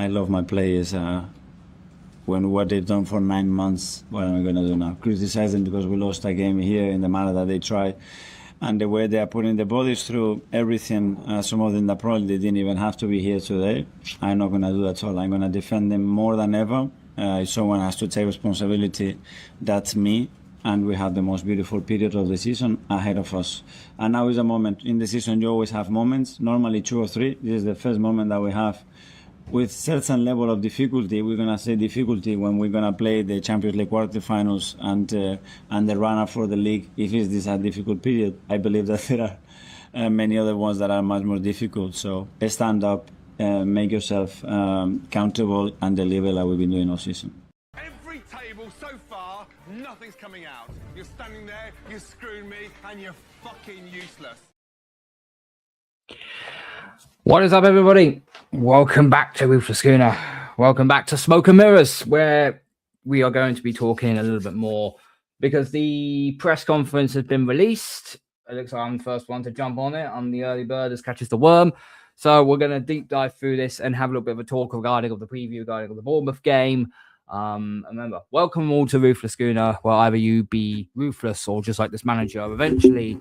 love my players. When what they've done for 9 months, what am I going to do now? Criticize them because we lost a game here in the manner that they try. And the way they are putting the bodies through everything, some of them that probably they didn't even have to be here today. I'm not going to do that at all. I'm going to defend them more than ever. If someone has to take responsibility, that's me. And we have the most beautiful period of the season ahead of us. And now is a moment. In the season, you always have moments, normally 2 or 3. This is the first moment that we have with certain level of difficulty. We're going to say difficulty when we're going to play the Champions League quarterfinals and the run-up for the league. If it's this a difficult period, I believe that there are many other ones that are much more difficult. So stand up, make yourself countable and deliver like we've been doing all season. Every table so far, nothing's coming out. You're standing there, you're screwing me, and you're fucking useless. What is up, everybody? Welcome back to Ruthless Schooner. Welcome back to Smoke and Mirrors, where we are going to be talking a little bit more because the press conference has been released. It looks like I'm the first one to jump on it. I'm the early bird that catches the worm. So we're going to deep dive through this and have a little bit of a talk regarding the preview, regarding the Bournemouth game. Remember, welcome all to Ruthless Schooner, where either you be ruthless or just like this manager, eventually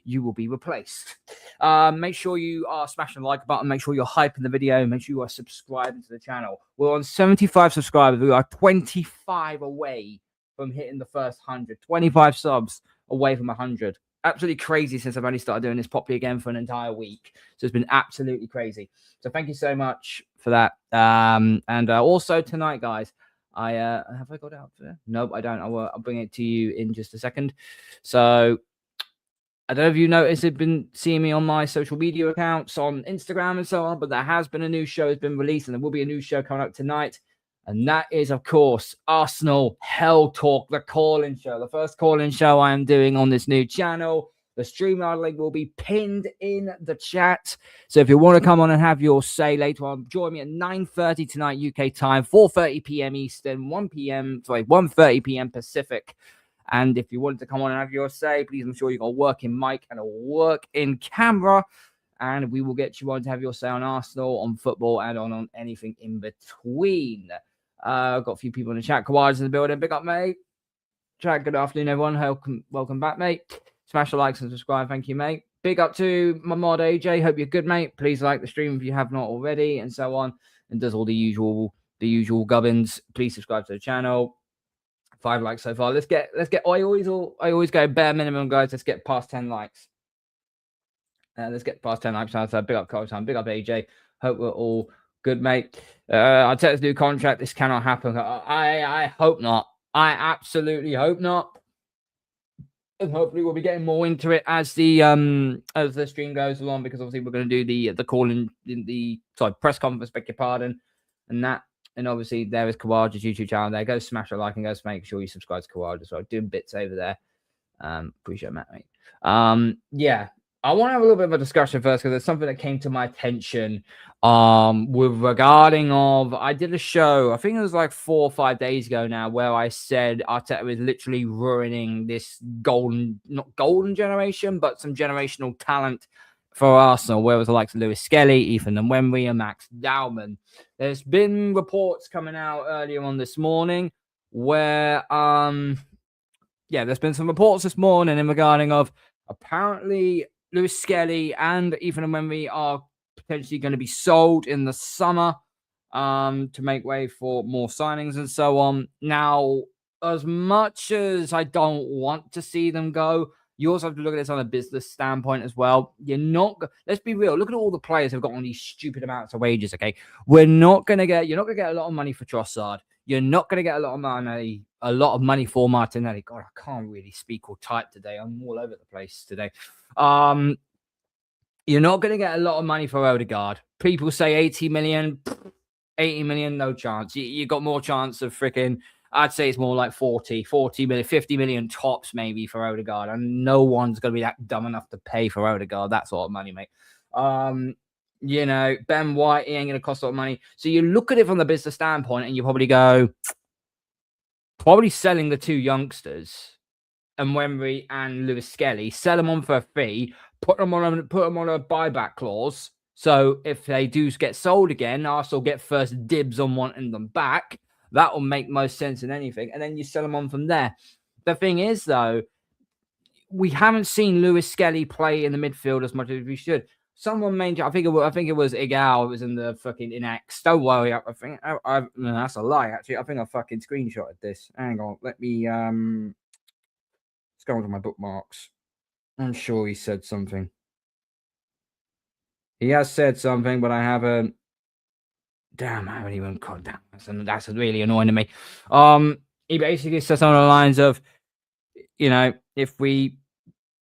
you will be replaced. Make sure you are smashing the like button. Make sure you're hyping the video. Make sure you are subscribing to the channel. We're on 75 subscribers. We are 25 away from hitting the first 100. 25 subs away from 100. Absolutely crazy since I've only started doing this properly again for an entire week. So it's been absolutely crazy. So thank you so much for that. And also tonight, guys, have I got it out there? Nope, I don't. I'll bring it to you in just a second. So I don't know if you noticed, you've been seeing me on my social media accounts on Instagram and so on, but there has been a new show that's been released, and there will be a new show coming up tonight. And that is, of course, Arsenal Hell Talk, the call-in show. The first call-in show I am doing on this new channel. The StreamYard link will be pinned in the chat. So if you want to come on and have your say later on, join me at 9:30 tonight UK time, 4:30 p.m. Eastern, 1:30 p.m. Pacific. And if you wanted to come on and have your say, please make sure you got a working mic and a working camera. And we will get you on to have your say on Arsenal, on football, and on anything in between. I've got a few people in the chat. Kawad's in the building. Big up, mate. Chat, good afternoon, everyone. Welcome back, mate. Smash the likes and subscribe. Thank you, mate. Big up to my mod, AJ. Hope you're good, mate. Please like the stream if you have not already, and so on. And does all the usual gubbins. Please subscribe to the channel. 5 likes so far. Let's get. I always go bare minimum, guys. Let's get past 10 likes. Let's get past 10 likes. So big up Carl Time. Big up AJ. Hope we're all good, mate. Arteta's new contract. This cannot happen. I hope not. I absolutely hope not. And hopefully we'll be getting more into it as the stream goes along, because obviously we're going to do the call in the press conference. Beg your pardon, and that. And obviously, there is Kawaja's YouTube channel there. Go smash a like and go make sure you subscribe to Kawaja as well. Doing bits over there. Appreciate it, mate. Yeah. I want to have a little bit of a discussion first, because there's something that came to my attention regarding I did a show, I think it was like 4 or 5 days ago now, where I said Arteta is literally ruining this not golden generation, but some generational talent for Arsenal, where it was the likes of Lewis Skelly, Ethan Nwaneri, and Max Dowman. There's been reports coming out earlier on this morning where, there's been some reports this morning in regarding of apparently Lewis Skelly and Ethan Nwaneri are potentially going to be sold in the summer to make way for more signings and so on. Now, as much as I don't want to see them go, you also have to look at this on a business standpoint as well. Let's be real. Look at all the players who've got on these stupid amounts of wages, okay? You're not going to get a lot of money for Trossard. You're not going to get a lot of money for Martinelli. God, I can't really speak or type today. I'm all over the place today. You're not going to get a lot of money for Odegaard. People say 80 million, no chance. You got more chance of freaking, I'd say it's more like 40 million, 50 million tops maybe for Odegaard. And no one's going to be that dumb enough to pay for Odegaard that sort of money, mate. Ben White, he ain't going to cost a lot of money. So you look at it from the business standpoint and you probably go, probably selling the 2 youngsters, Nwaneri and Lewis Skelly, sell them on for a fee, put them on a buyback clause, So if they do get sold again, Arsenal get first dibs on wanting them back. That will make most sense than anything. And then you sell them on from there. The thing is, though, we haven't seen Lewis Skelly play in the midfield as much as we should. Someone mentioned, I think it was Igal. It was in the fucking X. Don't worry. I think no, that's a lie. Actually, I think I fucking screenshotted this. Hang on. Let me let's go on to my bookmarks. I'm sure he said something. He has said something, but I haven't. Damn, I haven't even got down. That's really annoying to me. He basically says on the lines of, you know, if we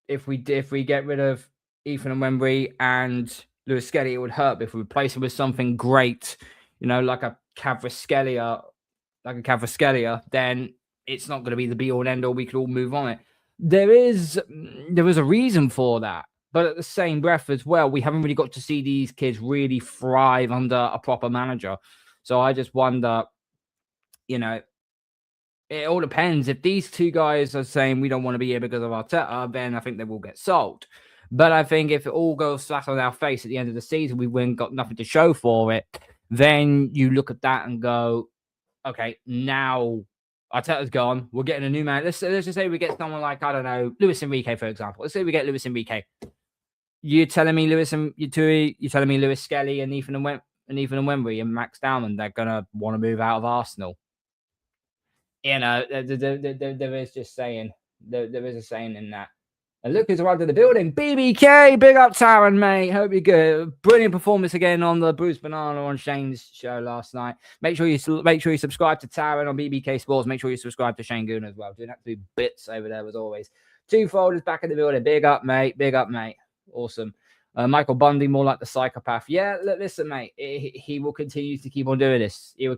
get rid of Ethan Nwaneri and Lewis Skelly, it would hurt. But if we replace him with something great, you know, like a Kvaratskhelia, then it's not going to be the be all and end all. We could all move on it. There is a reason for that. But at the same breath as well, we haven't really got to see these kids really thrive under a proper manager. So I just wonder, you know, it all depends. If these two guys are saying we don't want to be here because of Arteta, then I think they will get sold. But I think if it all goes flat on our face at the end of the season, we've got nothing to show for it, then you look at that and go, okay, now Arteta's gone. We're getting a new man. Let's just say we get someone like, I don't know, Luis Enrique, for example. Let's say we get Luis Enrique. You're telling me Lewis Skelly and Ethan Nwaneri and Max Dowman, they're gonna want to move out of Arsenal. You know, there is just saying. There is a saying in that. And look who's arrived in the building. BBK, big up Taron, mate. Hope you're good. Brilliant performance again on the Bruce Banana on Shane's show last night. Make sure you subscribe to Taron on BBK Sports. Make sure you subscribe to Shane GOONER as well. Doing absolute bits over there as always. Two folders back in the building. Big up, mate. Big up, mate. Awesome. Michael Bundy, more like the psychopath. Yeah, listen, mate. He will continue to keep on doing this. He will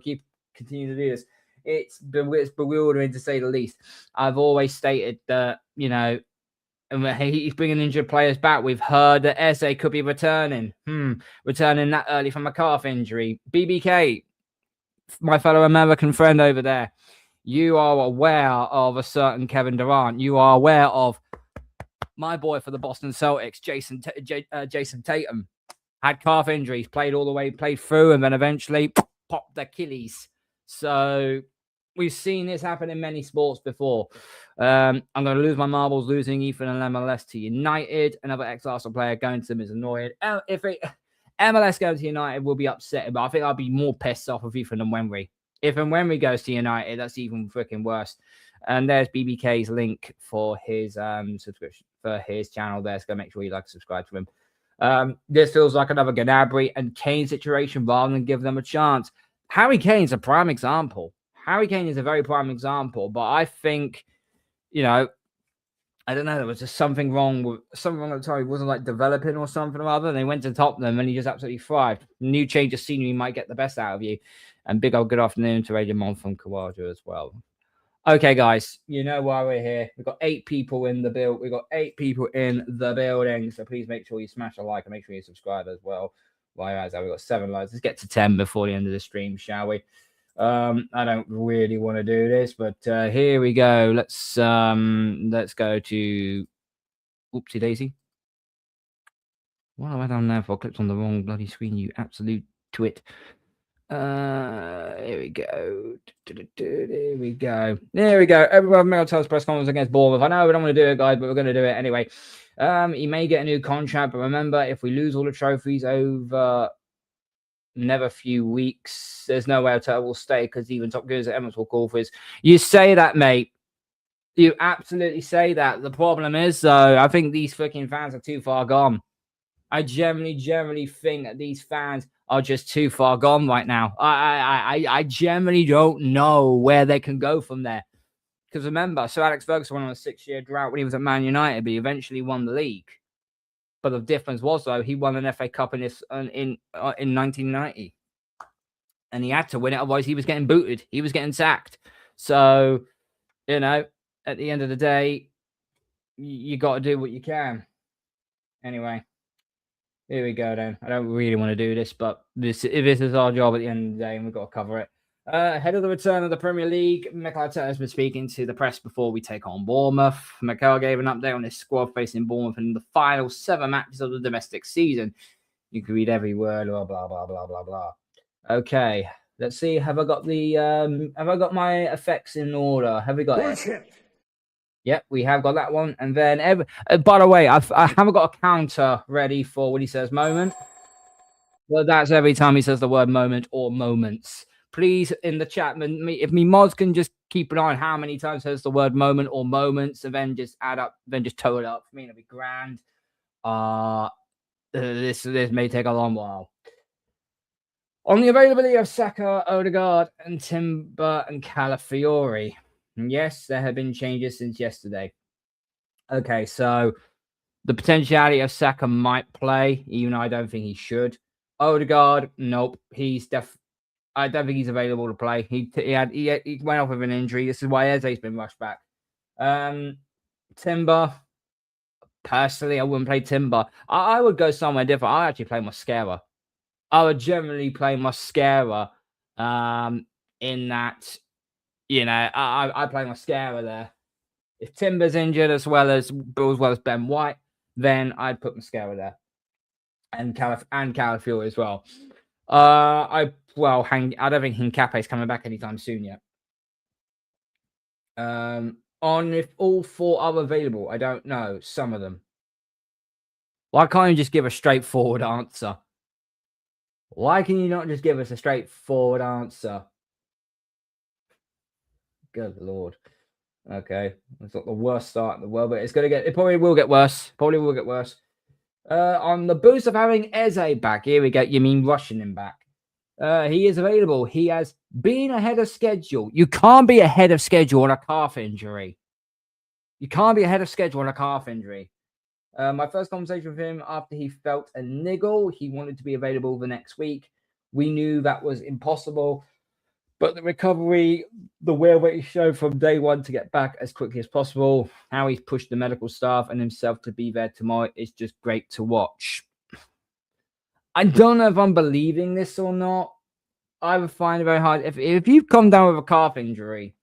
continue to do this. It's bewildering to say the least. I've always stated that, you know, he's bringing injured players back. We've heard that Eze could be returning. Returning that early from a calf injury. BBK, my fellow American friend over there, you are aware of a certain Kevin Durant. You are aware of my boy for the Boston Celtics, Jason Tatum. Had calf injuries, played all the way, played through, and then eventually popped Achilles. So we've seen this happen in many sports before. I'm going to lose my marbles, losing Ethan and MLS to United. Another ex-Arsenal player going to them is annoying. If MLS goes to United, we'll be upset, but I think I'll be more pissed off with Ethan Nwaneri. If Nwaneri goes to United, that's even freaking worse. And there's BBK's link for his subscription for his channel there. So make sure you like and subscribe to him. This feels like another Gnabry and Kane situation rather than give them a chance. Harry Kane's a prime example. Harry Kane is a very prime example, but I think, you know, I don't know, there was just something wrong at the time. He wasn't like developing or something or other. They went to Tottenham and he just absolutely thrived. New change of scenery might get the best out of you. And big old good afternoon to Raymond from Kawaja as well. Okay, guys, you know why we're here. We've got 8 people in the build. We've got 8 people in the building. So please make sure you smash a like and make sure you subscribe as well. We've got 7 likes. Let's get to 10 before the end of the stream, shall we? I don't really want to do this, but here we go. Let's go to Oopsie Daisy. What have I done now? If I clicked on the wrong bloody screen, you absolute twit. Here we go. There we go. Everyone, Meltell's press conference against Bournemouth. I know we don't want to do it, guys, but we're going to do it anyway. He may get a new contract, but remember, if we lose all the trophies over never few weeks, there's no way Arteta will stay because even top goons at Emirates will call for his. You say that, mate. You absolutely say that. The problem is, though, I think these freaking fans are too far gone. I generally think that these fans are just too far gone right now. I generally don't know where they can go from there. Because remember, Sir Alex Ferguson went on a 6-year drought when he was at Man United, but he eventually won the league. But the difference was, though, he won an FA Cup in 1990. And he had to win it, otherwise he was getting booted. He was getting sacked. So, you know, at the end of the day, you got to do what you can. Anyway, here we go then. I don't really want to do this, but this is our job at the end of the day, and we've got to cover it. Ahead of the return of the Premier League, Mikel Arteta has been speaking to the press before we take on Bournemouth. Mikel gave an update on his squad facing Bournemouth in the final 7 matches of the domestic season. You can read every word, blah, blah, blah, blah, blah, blah. Okay, let's see. Have I got my effects in order? Have we got it? Yep, we have got that one. And then, by the way, I haven't got a counter ready for when he says moment. Well, that's every time he says the word moment or moments. Please, in the chat, if me mods can just keep an eye on how many times says the word moment or moments, and then just add up, then just total it up. For me, it'll be grand. This may take a long while. On the availability of Saka, Odegaard, and Timber and Calafiori. Yes, there have been changes since yesterday. Okay, so the potentiality of Saka might play, even though I don't think he should. Odegaard, nope. I don't think he's available to play. He went off with an injury. This is why Eze's been rushed back. Timber, personally, I wouldn't play Timber. I would go somewhere different. I actually play Mascara. I would generally play Mascara. In that, I play Mascara there. If Timber's injured as well as Ben White, then I'd put Mascara there, and Calafiori as well. I don't think Hincape's coming back anytime soon yet. On if all four are available, I don't know. Some of them. Why can't you just give a straightforward answer? Why can you not just give us a straightforward answer? Good Lord. Okay. It's not the worst start in the world, but it probably will get worse. On the boost of having Eze back, here we go. You mean rushing him back? He is available. He has been ahead of schedule. You can't be ahead of schedule on a calf injury. My first conversation with him after he felt a niggle, he wanted to be available the next week. We knew that was impossible, but the recovery, the will that he showed from day one to get back as quickly as possible, how he's pushed the medical staff and himself to be there tomorrow is just great to watch. I don't know if I'm believing this or not. I would find it very hard. If you've come down with a calf injury,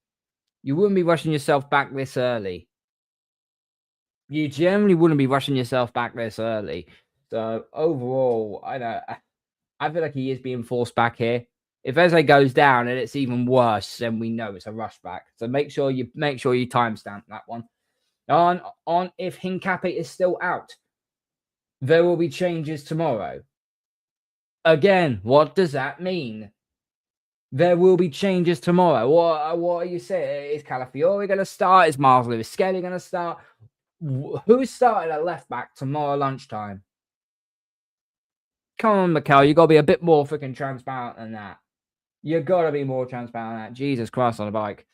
you wouldn't be rushing yourself back this early. You generally wouldn't be rushing yourself back this early. So overall, I feel like he is being forced back here. If Eze goes down and it's even worse, then we know it's a rush back. So make sure you timestamp that one. On if Hincape is still out, there will be changes tomorrow. Again, what does that mean? There will be changes tomorrow. What are you saying? Is Calafiori going to start? Is Miles Lewis Skelly going to start? Who's starting at left back tomorrow lunchtime? Come on, Mikel. You got to be a bit more freaking transparent than that. You got to be more transparent than that. Jesus Christ on a bike.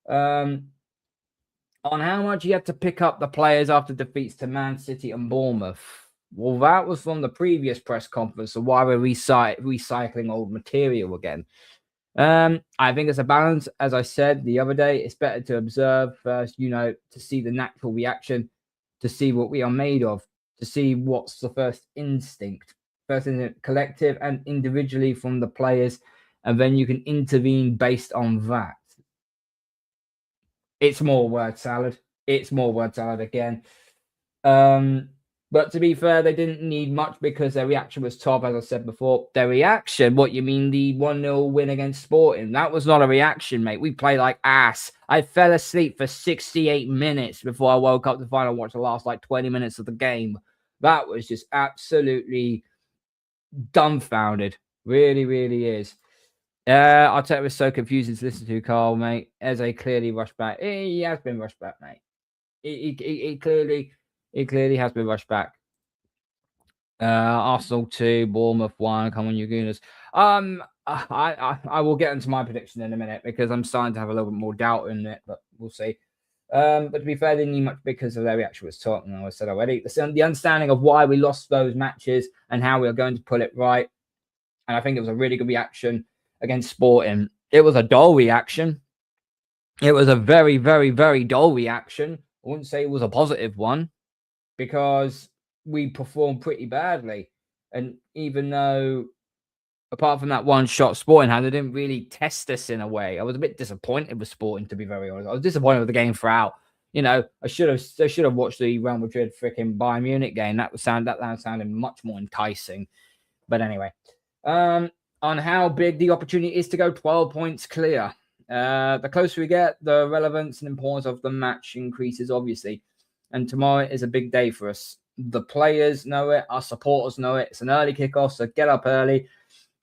On how much you had to pick up the players after defeats to Man City and Bournemouth. Well, that was from the previous press conference. So why we're recycling old material again? I think it's a balance. As I said the other day, it's better to observe first, to see the natural reaction, to see what we are made of, to see what's the first instinct, collective and individually from the players, and then you can intervene based on that. It's more word salad. Again. But to be fair, they didn't need much because their reaction was top, as I said before. Their reaction, what you mean, the 1-0 win against Sporting? That was not a reaction, mate. We played like ass. I fell asleep for 68 minutes before I woke up to finally watch the last 20 minutes of the game. That was just absolutely dumbfounded. Really, really is. Arteta was so confusing to listen to, Carl, mate. Eze clearly rushed back. He has been rushed back, mate. He clearly has been rushed back. Arsenal 2, Bournemouth 1. Come on, you Gooners. I will get into my prediction in a minute because I'm starting to have a little bit more doubt in it, but we'll see. But to be fair, they didn't need much because of their reaction was top, and I said already. The understanding of why we lost those matches and how we are going to put it right. And I think it was a really good reaction against Sporting. It was a dull reaction. It was a very, very, very dull reaction. I wouldn't say it was a positive one, because we performed pretty badly. And even though, apart from that one shot Sporting had, they didn't really test us in a way. I was a bit disappointed with Sporting, to be very honest. I was disappointed with the game throughout. I should have watched the Real Madrid freaking Bayern Munich game. That sounded much more enticing. But anyway, on how big the opportunity is to go 12 points clear. The closer we get, the relevance and importance of the match increases, obviously. And tomorrow is a big day for us. The players know it. Our supporters know it. It's an early kickoff, so get up early.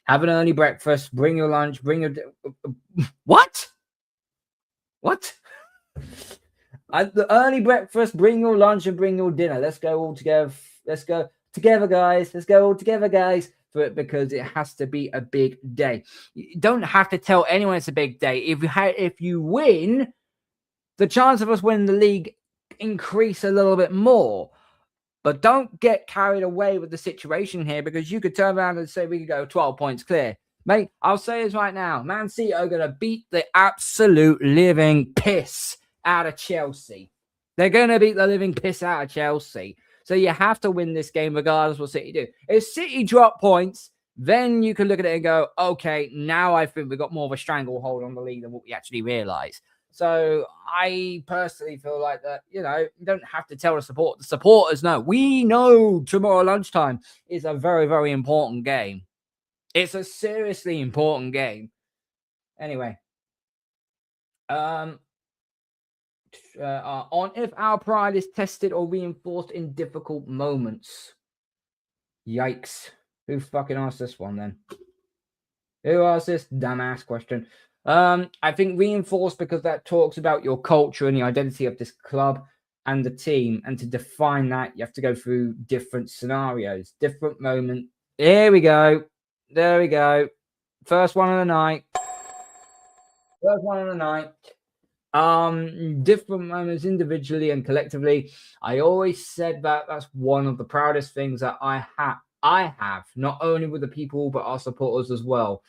Have an early breakfast. Bring your lunch. Bring your... What? The early breakfast, bring your lunch and bring your dinner. Let's go all together. Let's go together, guys. Let's go all together, guys, for it, because it has to be a big day. You don't have to tell anyone it's a big day. If you win, the chance of us winning the league increase a little bit more. But don't get carried away with the situation here, because you could turn around and say we could go 12 points clear. Mate, I'll say this right now. Man City are going to beat the absolute living piss out of Chelsea. They're going to beat the living piss out of Chelsea. So you have to win this game regardless of what City do. If City drop points, then you can look at it and go, okay, now I think we've got more of a stranglehold on the league than what we actually realise. So I personally feel like that, you don't have to tell the support. The supporters know. We know tomorrow lunchtime is a very, very important game. It's a seriously important game. Anyway. On if our pride is tested or reinforced in difficult moments. Yikes. Who fucking asked this one then? Who asked this dumbass question? I think reinforced because that talks about your culture and the identity of this club and the team. And to define that, you have to go through different scenarios, different moments. Here we go. There we go. First one of the night. Different moments individually and collectively. I always said that that's one of the proudest things that I have, not only with the people, but our supporters as well.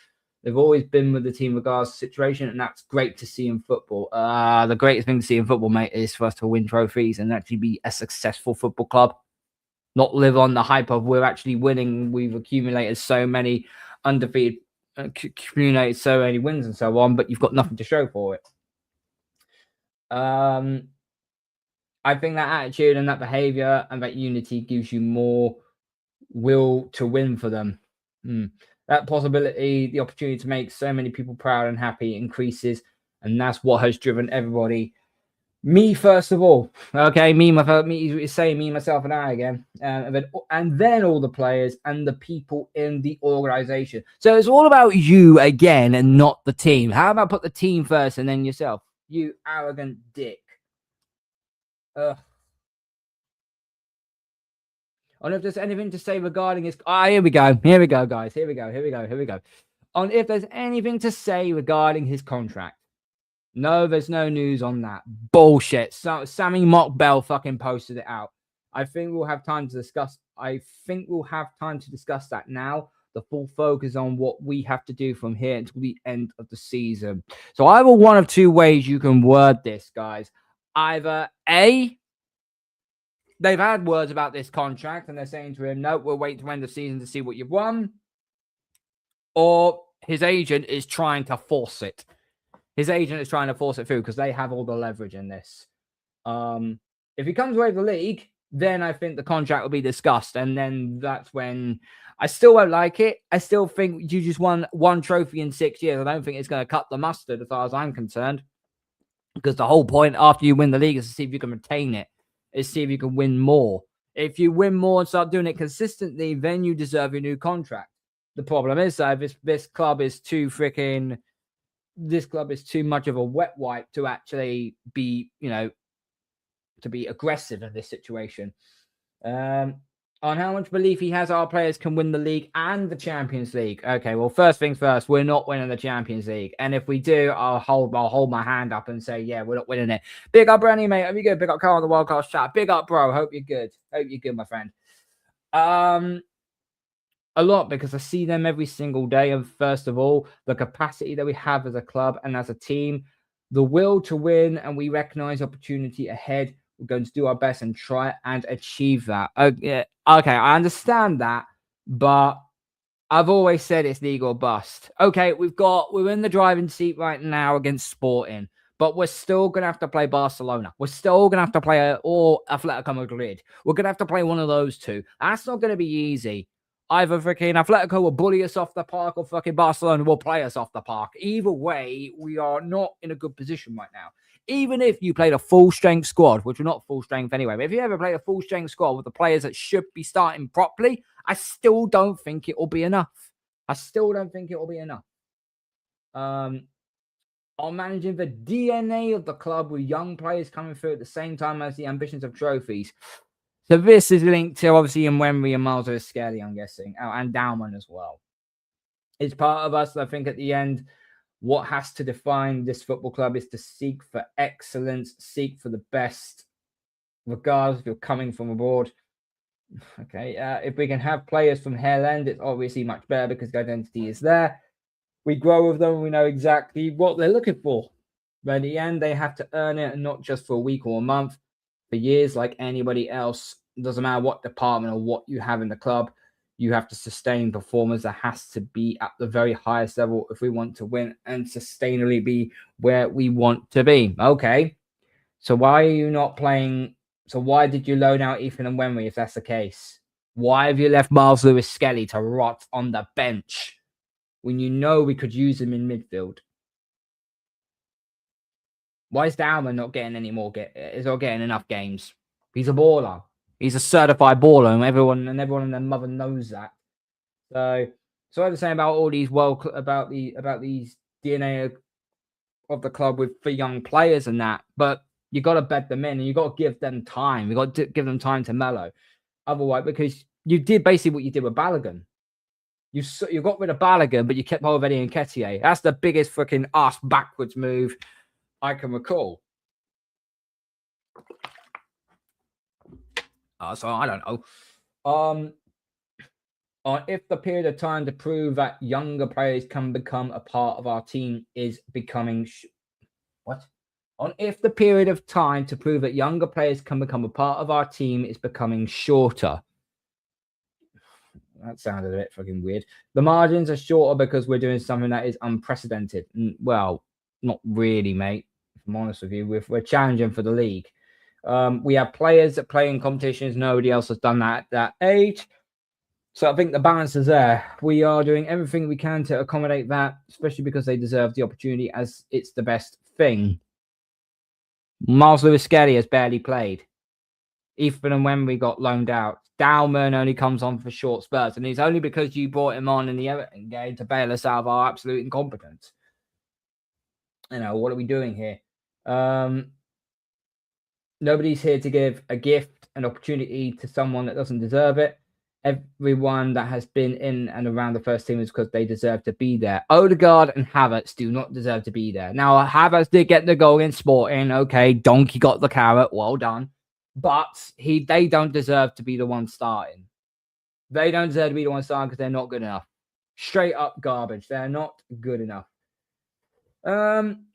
They've always been with the team regardless of the situation, and that's great to see in football. The greatest thing to see in football, mate, is for us to win trophies and actually be a successful football club. Not live on the hype of we're actually winning. We've accumulated so many undefeated, accumulated so many wins and so on, but you've got nothing to show for it. I think that attitude and that behavior and that unity gives you more will to win for them. That possibility, the opportunity to make so many people proud and happy increases, and that's what has driven everybody. Me first of all, okay, me, myself, and I again, and then all the players and the people in the organization. So it's all about you again, and not the team. How about put the team first and then yourself? You arrogant dick. I don't know if there's anything to say regarding his... here we go, guys. Here we go. On if there's anything to say regarding his contract. No, there's no news on that. Bullshit. So Sammy Mockbell fucking posted it out. I think we'll have time to discuss. That now. The full focus on what we have to do from here until the end of the season. So either one of two ways you can word this, guys. Either A, they've had words about this contract and they're saying to him, no, we'll wait to end the season to see what you've won. Or his agent is trying to force it. His agent is trying to force it through because they have all the leverage in this. If he comes away with the league, then I think the contract will be discussed. And then that's when I still won't like it. I still think you just won one trophy in 6 years. I don't think it's going to cut the mustard as far as I'm concerned. Because the whole point after you win the league is to see if you can retain it. Is see if you can win more. If you win more and start doing it consistently, then you deserve your new contract. The problem is that this club is too freaking... This club is too much of a wet wipe to actually be, to be aggressive in this situation. On how much belief he has our players can win the league and the Champions League. Okay, well, first things first, we're not winning the Champions League. And if we do, I'll hold my hand up and say, yeah, we're not winning it. Big up, Brandy, mate. Hope you're good. Big up, Carl on the World Class chat. Big up, bro. Hope you're good. My friend. A lot, because I see them every single day. And first of all, the capacity that we have as a club and as a team, the will to win, and we recognize opportunity ahead. We're going to do our best and try and achieve that. Okay, I understand that, but I've always said it's league or bust. Okay, we're in the driving seat right now against Sporting, but we're still going to have to play Barcelona. We're still going to have to play or Atletico Madrid. We're going to have to play one of those two. That's not going to be easy. Either freaking Atletico will bully us off the park or fucking Barcelona will play us off the park. Either way, we are not in a good position right now. Even if you played a full-strength squad, which we're not full-strength anyway, but if you ever played a full-strength squad with the players that should be starting properly, I still don't think it will be enough. I still don't think it will be enough. On managing the DNA of the club with young players coming through at the same time as the ambitions of trophies. So this is linked to obviously Nwaneri and Miles Skelly, I'm guessing, and Dowman as well. It's part of us. I think at the end, what has to define this football club is to seek for excellence, seek for the best, regardless if you're coming from abroad. Okay, if we can have players from Hell End, it's obviously much better because the identity is there. We grow with them. We know exactly what they're looking for. But at the end, they have to earn it, and not just for a week or a month, for years like anybody else. It doesn't matter what department or what you have in the club. You have to sustain performers that has to be at the very highest level if we want to win and sustainably be where we want to be. Okay. So why are you not playing? So why did you loan out Ethan and Nwaneri if that's the case? Why have you left Miles Skelly to rot on the bench when you know we could use him in midfield? Why is Dowman not getting any more? Is not getting enough games? He's a baller. He's a certified baller, and everyone and their mother knows that. So I was saying about all these about these DNA of the club for young players and that, but you got to bed them in and you got to give them time. You got to give them time to mellow. Otherwise, because you did basically what you did with Balogun. You got rid of Balogun, but you kept Valverde and Nketiah. That's the biggest freaking ass backwards move I can recall. So I don't know. If the period of time to prove that younger players can become a part of our team is becoming if the period of time to prove that younger players can become a part of our team is becoming shorter. That sounded a bit fucking weird. The margins are shorter because we're doing something that is unprecedented. Well, not really, mate. If I'm honest with you, we're challenging for the league. We have players that play in competitions. Nobody else has done that at that age. So I think the balance is there. We are doing everything we can to accommodate that, especially because they deserve the opportunity as it's the best thing. Miles Skelly has barely played. Ethan and Nwaneri got loaned out. Dowman only comes on for short spurts, and it's only because you brought him on in the Everton game to bail us out of our absolute incompetence. You know, what are we doing here? Nobody's here to give a gift, an opportunity to someone that doesn't deserve it. Everyone that has been in and around the first team is because they deserve to be there. Odegaard and Havertz do not deserve to be there. Now, Havertz did get the goal in Sporting. Okay, Donkey got the carrot. Well done. But they don't deserve to be the one starting. They don't deserve to be the one starting because they're not good enough. Straight up garbage. They're not good enough. On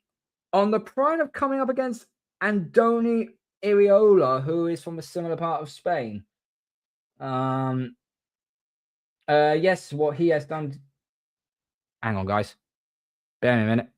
the prime of coming up against Andoni Iraola, who is from a similar part of Spain. Yes, what he has done. Hang on, guys. Bear me a minute.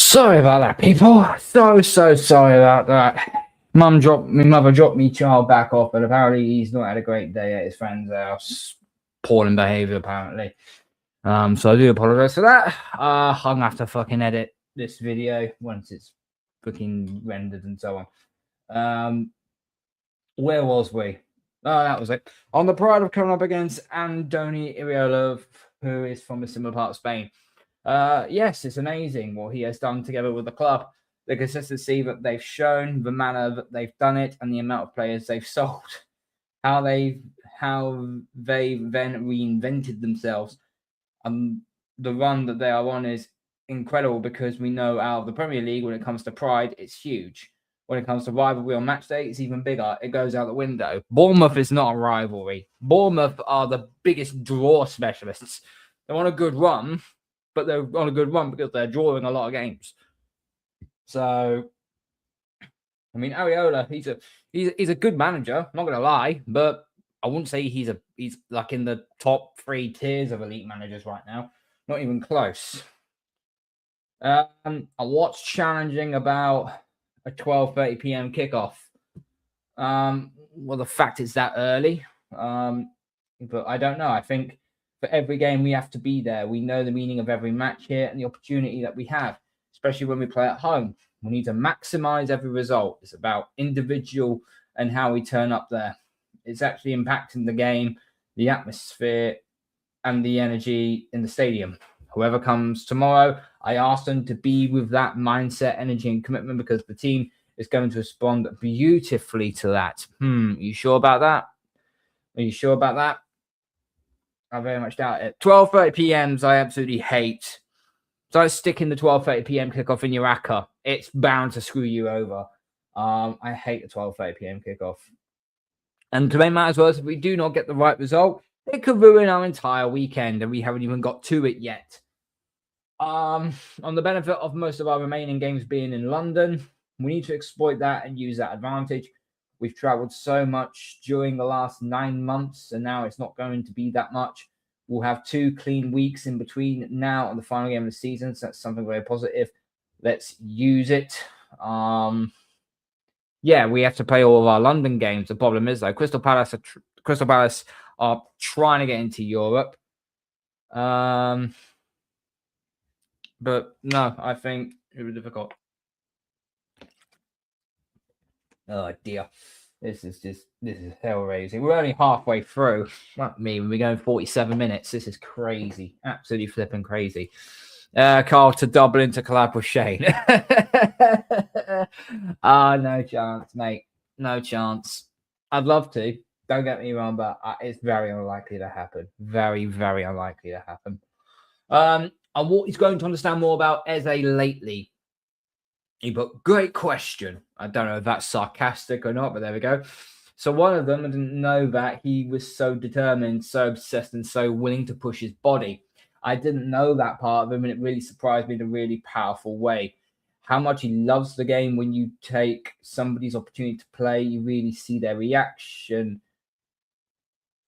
Sorry about that, people. So sorry about that. My mother dropped me child back off, but apparently he's not had a great day at his friend's house. Appalling behaviour, apparently. So I do apologise for that. I'm gonna have to fucking edit this video once it's fucking rendered and so on. Where was we? Oh, that was it. On the pride of coming up against Andoni Iraola, who is from a similar part of Spain. Yes, it's amazing what he has done together with the club, the consistency that they've shown, the manner that they've done it, and the amount of players they've sold. How they then reinvented themselves. The run that they are on is incredible because we know out of the Premier League, when it comes to pride, it's huge. When it comes to rivalry on match day, it's even bigger. It goes out the window. Bournemouth is not a rivalry. Bournemouth are the biggest draw specialists. They're on a good run, but they're on a good run because they're drawing a lot of games. So, I mean, Areola, he's a good manager. I'm not going to lie, but I wouldn't say he's like in the top 3 tiers of elite managers right now. Not even close. What's challenging about a 12:30 p.m. kickoff? Well, the fact it's that early. But I don't know. I think for every game we have to be there. We know the meaning of every match here and the opportunity that we have, especially when we play at home. We need to maximize every result. It's about individual and how we turn up there. It's actually impacting the game, the atmosphere, and the energy in the stadium. Whoever comes tomorrow, I ask them to be with that mindset, energy, and commitment because the team is going to respond beautifully to that. You sure about that? Are you sure about that? I very much doubt it. 12:30 p.m.s I absolutely hate. So I stick in the 12:30 p.m. kickoff in your ACCA. It's bound to screw you over. I hate the 12:30 p.m. kickoff. And to make matters worse, if we do not get the right result, it could ruin our entire weekend, and we haven't even got to it yet. On the benefit of most of our remaining games being in London, we need to exploit that and use that advantage. We've travelled so much during the last 9 months, and now it's not going to be that much. We'll have 2 clean weeks in between now and the final game of the season, so that's something very positive. Let's use it. Yeah, we have to play all of our London games. The problem is, though, Crystal Palace are trying to get into Europe. But no, I think it was difficult. Oh dear, this is hell raising. We're only halfway through. Not me. When we're going 47 minutes, this is crazy. Absolutely flipping crazy. Carl to double into collab with Shane. No chance, mate. No chance. I'd love to. Don't get me wrong, but it's very unlikely to happen. Very, very unlikely to happen. And what he's going to understand more about Eze lately. But great question. I don't know if that's sarcastic or not, but there we go. So one of them, I didn't know that he was so determined, so obsessed, and so willing to push his body. I didn't know that part of him, and it really surprised me in a really powerful way. How much he loves the game. When you take somebody's opportunity to play, you really see their reaction.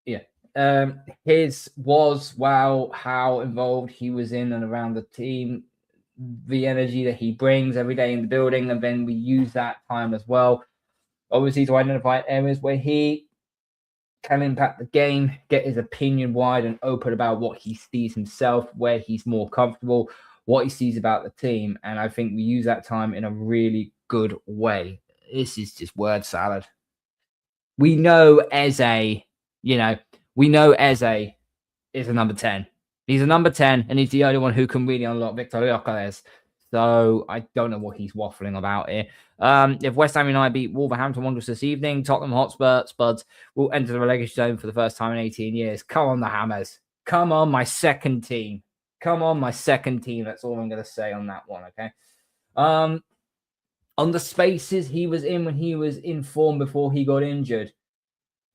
Yeah. His was, wow, how involved he was in and around the team, the energy that he brings every day in the building, and then we use that time as well, obviously, to identify areas where he can impact the game, get his opinion wide and open about what he sees himself, where he's more comfortable, what he sees about the team. And I think we use that time in a really good way. This is just word salad. We know Eze, we know Eze is a number 10. He's a number 10, and he's the only one who can really unlock Victor Gyökeres. So I don't know what he's waffling about here. If West Ham United beat Wolverhampton Wanderers this evening, Tottenham Hotspur Spuds will enter the relegation zone for the first time in 18 years. Come on, the Hammers. Come on, my second team. Come on, my second team. That's all I'm going to say on that one, okay? On the spaces he was in when he was in form before he got injured.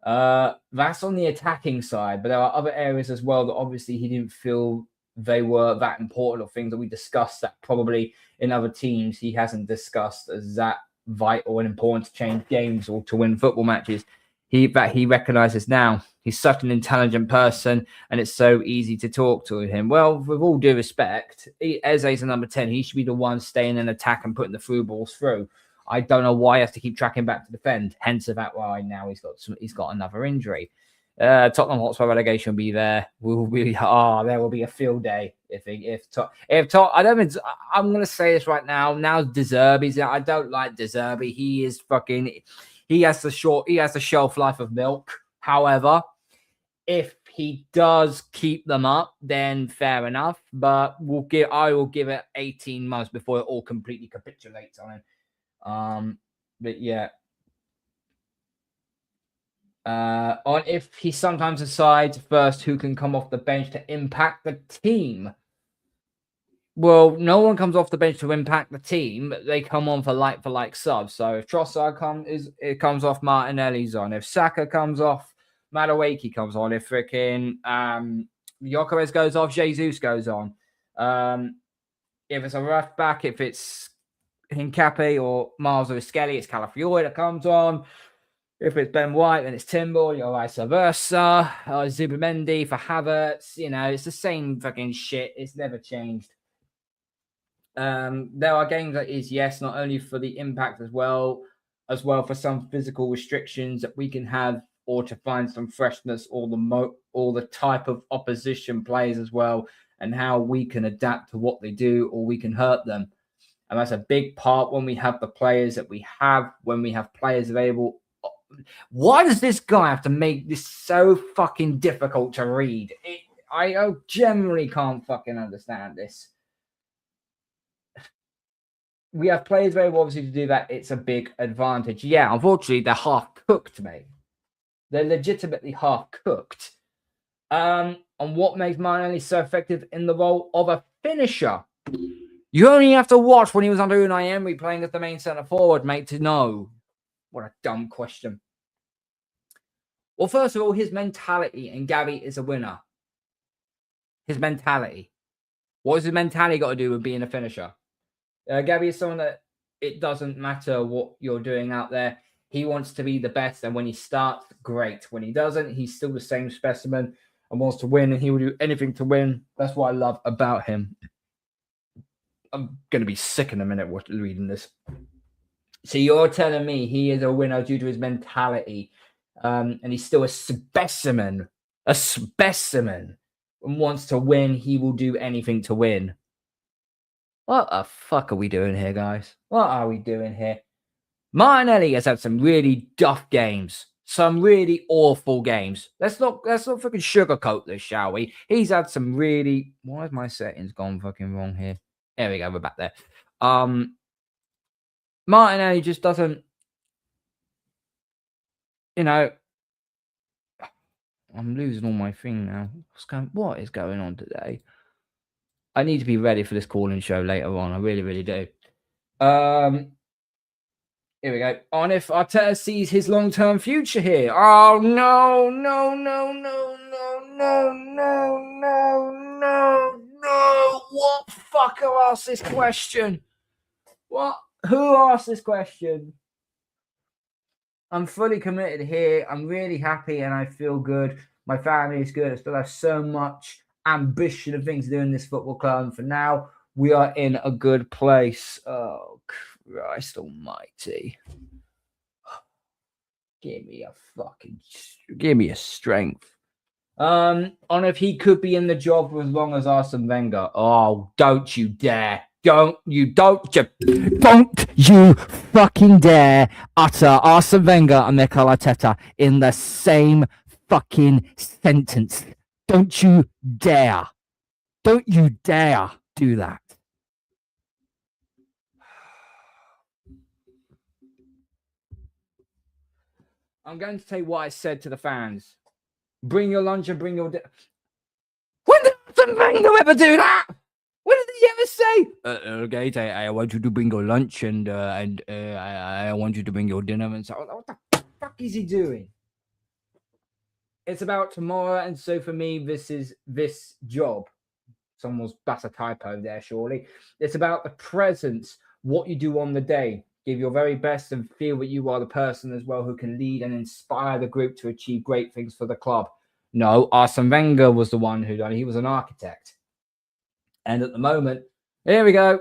That's on the attacking side, but there are other areas as well that obviously he didn't feel they were that important, or things that we discussed that probably in other teams he hasn't discussed as that vital and important to change games or to win football matches. he recognizes now. He's such an intelligent person, and it's so easy to talk to him. Well, with all due respect, Eze's a number 10. He should be the one staying in attack and putting the through balls through. I don't know why he has to keep tracking back to defend. Hence the fact why now he's got another injury. Tottenham Hotspur relegation will be there. There will be a field day if I don't mean, I'm gonna say this right now. Now De Zerbi's. I don't like De Zerbi. He has the shelf life of milk. However, if he does keep them up, then fair enough. But I will give it 18 months before it all completely capitulates on him. But yeah. On if he sometimes decides first who can come off the bench to impact the team. Well, no one comes off the bench to impact the team. They come on for like subs. So if Trossard comes off, Martinelli's on. If Saka comes off, Madueke comes on. If freaking Gyökeres goes off, Jesus goes on. If it's a rough back, if it's Hincapié or Miles or Skelly, it's Calafiori that comes on. If it's Ben White, then it's Timber, or vice versa. Or Zubimendi for Havertz. You know, it's the same fucking shit. It's never changed. There are games that is, yes, not only for the impact as well for some physical restrictions that we can have, or to find some freshness, or the type of opposition players as well, and how we can adapt to what they do, or we can hurt them. And that's a big part when we have the players that we have, when we have players available. Why does this guy have to make this so fucking difficult to read? I generally can't fucking understand this. We have players available, obviously, to do that. It's a big advantage. Yeah, unfortunately, they're half-cooked, mate. They're legitimately half-cooked. And what makes Martinelli so effective in the role of a finisher? You only have to watch when he was under Unai Emery playing as the main centre-forward, mate, to know. What a dumb question. Well, first of all, his mentality, and Gabby is a winner. His mentality. What has his mentality got to do with being a finisher? Gabby is someone that it doesn't matter what you're doing out there. He wants to be the best, and when he starts, great. When he doesn't, he's still the same specimen and wants to win, and he will do anything to win. That's what I love about him. I'm going to be sick in a minute reading this. So you're telling me he is a winner due to his mentality, and he's still a specimen, and wants to win. He will do anything to win. What the fuck are we doing here, guys? What are we doing here? Martinelli has had some really duff games, some really awful games. Let's not fucking sugarcoat this, shall we? He's had some really. Why have my settings gone fucking wrong here? There we go. We're back there. Martinelli just doesn't, I'm losing all my thing now. What is going on today? I need to be ready for this calling show later on. I really, really do. Here we go. On if Arteta sees his long-term future here. Oh, no. What fucker asked this question? What? Who asked this question? I'm fully committed here. I'm really happy and I feel good. My family is good. I still have so much ambition of things to do in this football club. And for now, we are in a good place. Oh, Christ almighty. Give me a strength. On if he could be in the job for as long as Arsene Wenger. Oh, don't you dare. Don't you fucking dare utter Arsene Wenger and Mikel Arteta in the same fucking sentence. Don't you dare. Don't you dare do that. I'm going to say what I said to the fans. Bring your lunch and bring your dinner. When did Arsene Wenger ever do that? What did he ever say? Okay, I want you to bring your lunch and I want you to bring your dinner. And so, what the fuck is he doing? It's about tomorrow, and so for me, this is this job. That's a typo there, surely. It's about the presence, what you do on the day. give your very best, and feel that you are the person as well who can lead and inspire the group to achieve great things for the club. No, Arsene Wenger was the one who done it. He was an architect. And at the moment, here we go.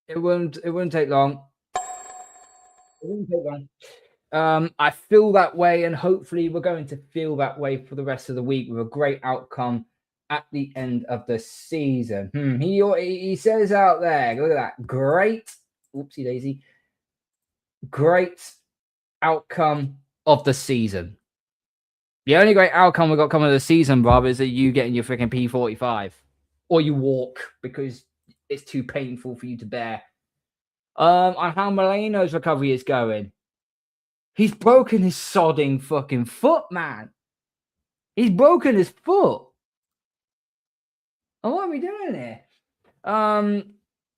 It wouldn't take long. It wouldn't take long. I feel that way, and hopefully we're going to feel that way for the rest of the week with a great outcome at the end of the season. He says out there, look at that, great, oopsie daisy, great outcome of the season. The only great outcome we got coming of the season, bruv, is that you getting your freaking P45, or you walk because it's too painful for you to bear. On how Moreno's recovery is going. He's broken his sodding fucking foot, man. He's broken his foot. And what are we doing here?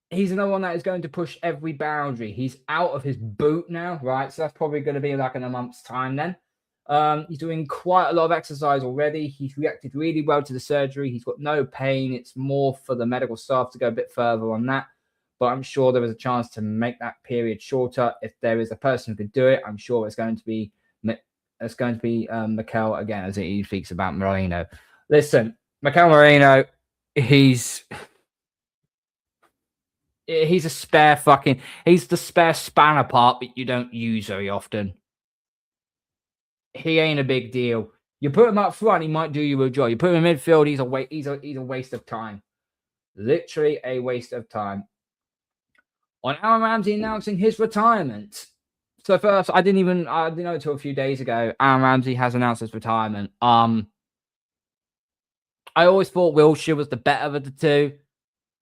He's another one that is going to push every boundary. He's out of his boot now, right? So that's probably going to be like in a month's time then. He's doing quite a lot of exercise already. He's reacted really well to the surgery. He's got no pain. It's more for the medical staff to go a bit further on that. But I'm sure there is a chance to make that period shorter. If there is a person who could do it, I'm sure it's going to be Mikel again, as he speaks about Moreno. Listen, Mikel Moreno, he's a spare fucking... He's the spare spanner part that you don't use very often. He ain't a big deal. You put him up front, he might do you a job. You put him in midfield, he's a waste of time. Literally a waste of time. On Aaron Ramsey announcing his retirement. So first, I didn't know until a few days ago, Aaron Ramsey has announced his retirement. I always thought Wilshere was the better of the two,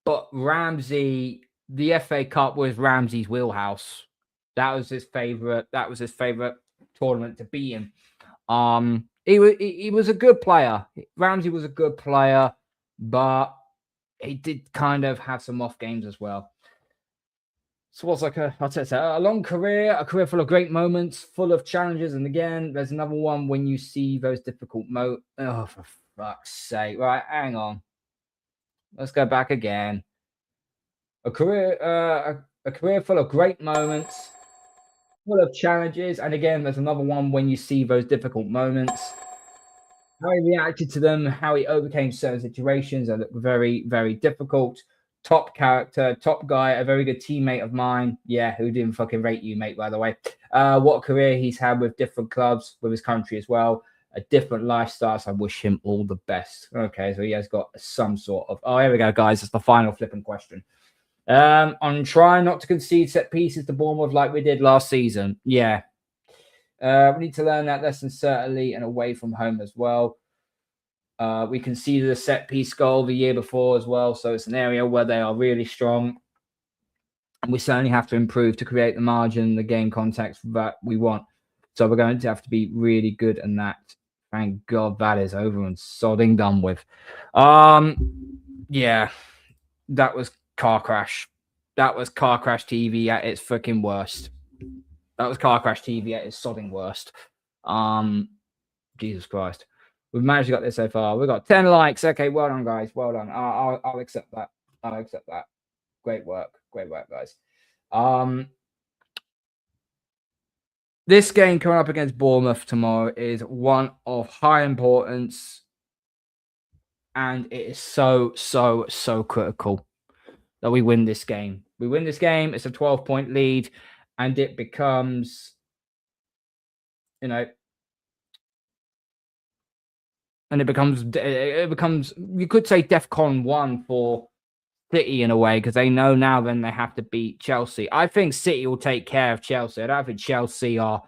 but Ramsey, the FA Cup was Ramsey's wheelhouse. That was his favorite tournament to be in. He was a good player. Ramsey was a good player, but he did kind of have some off games as well. So what's like a long career, a career full of great moments, full of challenges. And again, there's another one when you see those difficult Oh, for fuck's sake. Right, hang on. Let's go back again. A career full of great moments, full of challenges. And again, there's another one when you see those difficult moments. How he reacted to them, how he overcame certain situations that were very, very difficult. Top character, top guy, a very good teammate of mine. Yeah, who didn't fucking rate you, mate, by the way. What career he's had with different clubs, with his country as well. A different lifestyle, so I wish him all the best. Okay, so he has got some sort of... Oh, here we go, guys. It's the final flipping question. On trying not to concede set pieces to Bournemouth like we did last season. Yeah. We need to learn that lesson, certainly, and away from home as well. We conceded a set-piece goal the year before as well, so it's an area where they are really strong. And we certainly have to improve to create the margin, the game context that we want. So we're going to have to be really good in that. Thank God that is over and sodding done with. Yeah, that was car crash. That was car crash TV at its freaking worst. That was car crash TV at its sodding worst. Jesus Christ. We've managed to get this so far. We've got 10 likes. Okay, well done, guys. Well done. I'll accept that. I'll accept that. Great work. Great work, guys. This game coming up against Bournemouth tomorrow is one of high importance. And it is so, so, so critical that we win this game. We win this game. It's a 12-point lead. And it becomes, and it becomes, you could say DEFCON 1 for City in a way, because they know now then they have to beat Chelsea. I think City will take care of Chelsea. I don't think Chelsea are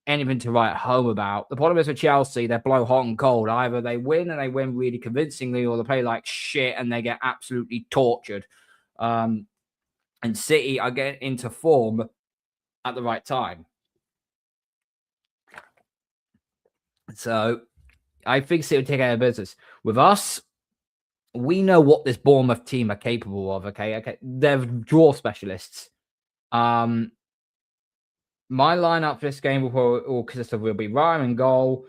anything to write home about. The problem is with Chelsea, they blow hot and cold. Either they win and they win really convincingly, or they play like shit and they get absolutely tortured. And City are getting into form at the right time. So I think City will take care of business. With us, we know what this Bournemouth team are capable of, okay? They're draw specialists. My lineup for this game will consist of, will be Ryan in goal.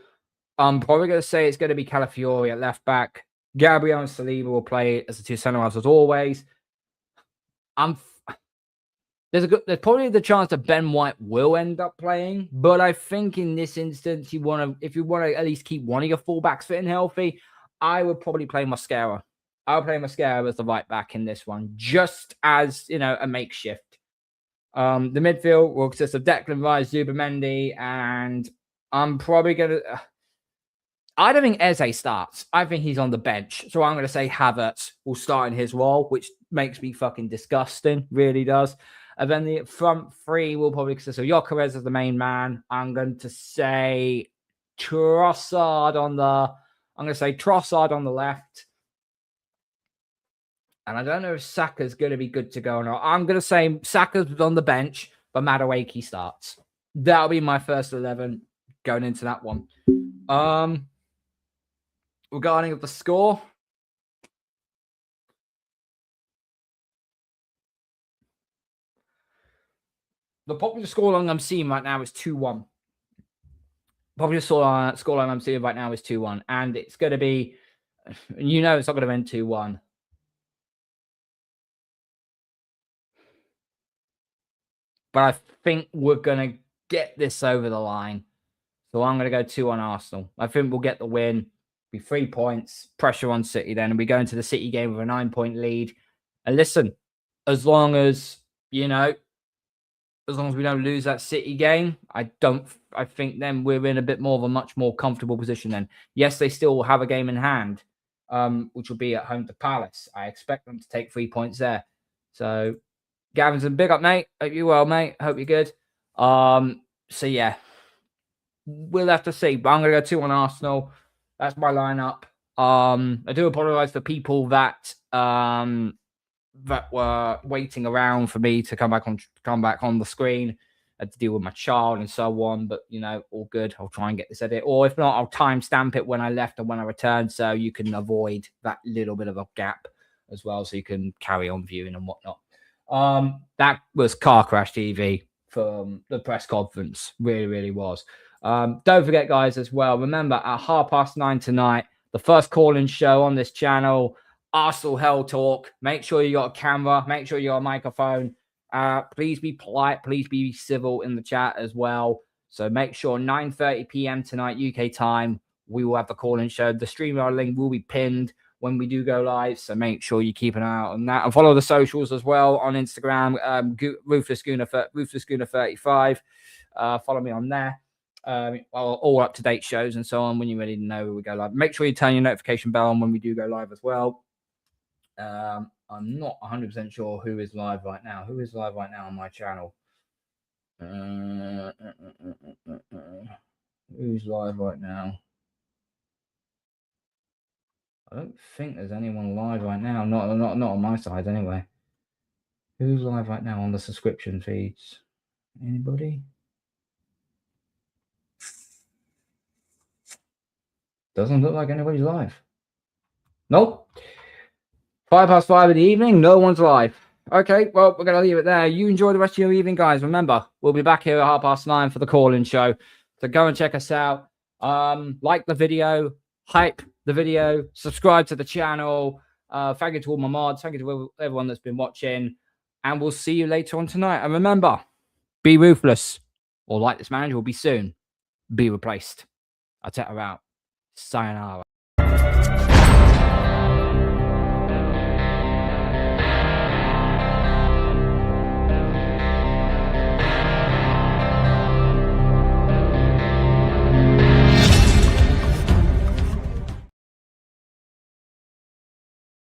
I'm probably going to say it's going to be Calafiori at left back. Gabriel and Saliba will play as the two centre halves as always. there's probably the chance that Ben White will end up playing, but I think in this instance, if you want to at least keep one of your fullbacks fit and healthy, I would probably play Mosquera. I would play Mosquera as the right back in this one, just as, you know, a makeshift. The midfield will consist of Declan Rice, Zubimendi, and I'm probably going to... I don't think Eze starts. I think he's on the bench. So I'm going to say Havertz will start in his role, which makes me fucking disgusting. Really does. And then the front three will probably consist of Gyökeres as the main man. I'm going to say Trossard on the left. And I don't know if Saka's going to be good to go or not. I'm going to say Saka's on the bench, but Madueke starts. That'll be my first 11 going into that one. Regarding the score, the popular scoreline I'm seeing right now is 2-1. Popular scoreline I'm seeing right now is 2-1. And it's going to be, you know, it's not going to end 2-1. But I think we're going to get this over the line. So I'm going to go 2-1 Arsenal. I think we'll get the win. Be 3 points. Pressure on City then. And we go into the City game with a 9-point lead. And listen, as long as, you know, as long as we don't lose that City game, I think then we're in a bit more of a much more comfortable position then. Yes, they still will have a game in hand, which will be at home to Palace. I expect them to take 3 points there. So, Gavinson, big up, mate. Hope you're well, mate. Hope you're good. So, yeah. We'll have to see. But I'm going to go 2-1 Arsenal. That's my lineup. I do apologize for people that were waiting around for me to come back on the screen. I had to deal with my child and so on, but you know, all good. I'll try and get this edit, or if not, I'll timestamp it when I left and when I returned, so you can avoid that little bit of a gap as well, so you can carry on viewing and whatnot. That was Car Crash TV from the press conference. Really, really was. Don't forget, guys, as well, remember at 9:30 tonight, the first call-in show on this channel, Arsenal Hell Talk. Make sure you got a camera. Make sure you got a microphone. Please be polite. Please be civil in the chat as well. So make sure 9:30 p.m. tonight, UK time, we will have the call-in show. The StreamYard link will be pinned when we do go live. So make sure you keep an eye out on that. And follow the socials as well on Instagram, Ruthless Gooner 35. Follow me on there. All up-to-date shows and so on when you're ready to know when we go live. Make sure you turn your notification bell on when we do go live as well. I'm not 100% sure who is live right now. Who is live right now on my channel? Who's live right now? I don't think there's anyone live right now. Not on my side anyway. Who's live right now on the subscription feeds? Anybody? Doesn't look like anybody's live. Nope. 5:05 in the evening. No one's live. Okay, well, we're going to leave it there. You enjoy the rest of your evening, guys. Remember, we'll be back here at 9:30 for the call-in show. So go and check us out. Like the video. Hype the video. Subscribe to the channel. Thank you to all my mods. Thank you to everyone that's been watching. And we'll see you later on tonight. And remember, be ruthless. Or like this manager will be soon. Be replaced. Arteta out. Sayonara.